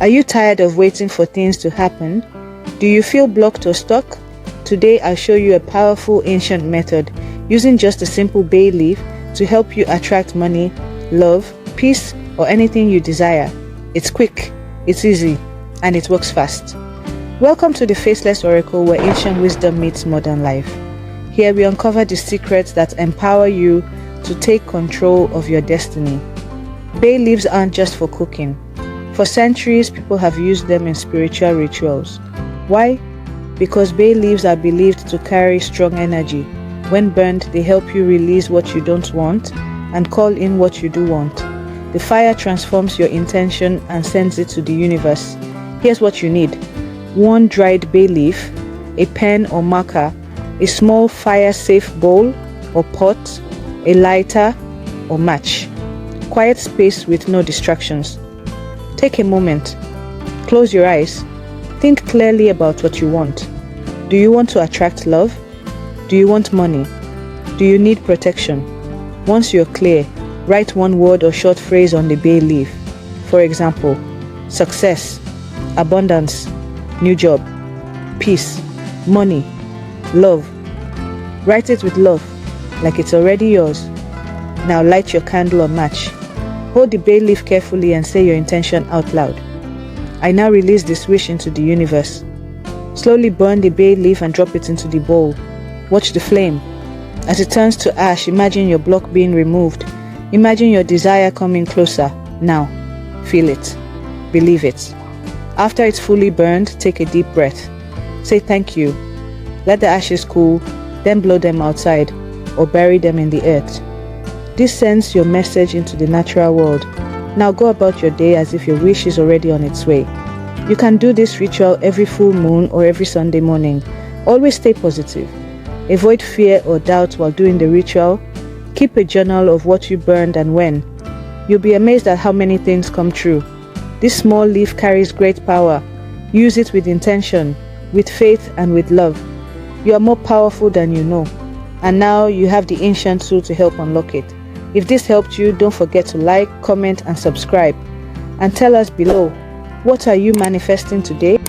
Are you tired of waiting for things to happen? Do you feel blocked or stuck? Today I'll show you a powerful ancient method using just a simple bay leaf to help you attract money, love, peace, or anything you desire. It's quick, it's easy, and it works fast. Welcome to the Faceless Oracle, where ancient wisdom meets modern life. Here we uncover the secrets that empower you to take control of your destiny. Bay leaves aren't just for cooking. For centuries, people have used them in spiritual rituals. Why? Because bay leaves are believed to carry strong energy. When burned, they help you release what you don't want and call in what you do want. The fire transforms your intention and sends it to the universe. Here's what you need: one dried bay leaf, a pen or marker, a small fire-safe bowl or pot, a lighter or match. Quiet space with no distractions. Take a moment. Close your eyes. Think clearly about what you want. Do you want to attract love? Do you want money? Do you need protection? Once you're clear, write one word or short phrase on the bay leaf. For example, success, abundance, new job, peace, money, love. Write it with love, like it's already yours. Now light your candle or match. Hold the bay leaf carefully and say your intention out loud. I now release this wish into the universe. Slowly burn the bay leaf and drop it into the bowl. Watch the flame. As it turns to ash, imagine your block being removed. Imagine your desire coming closer. Now, feel it. Believe it. After it's fully burned, take a deep breath. Say thank you. Let the ashes cool, then blow them outside or bury them in the earth. This sends your message into the natural world. Now go about your day as if your wish is already on its way. You can do this ritual every full moon or every Sunday morning. Always stay positive. Avoid fear or doubt while doing the ritual. Keep a journal of what you burned and when. You'll be amazed at how many things come true. This small leaf carries great power. Use it with intention, with faith, and with love. You are more powerful than you know. And now you have the ancient tool to help unlock it. If this helped you, don't forget to like, comment, and subscribe. And tell us below, what are you manifesting today?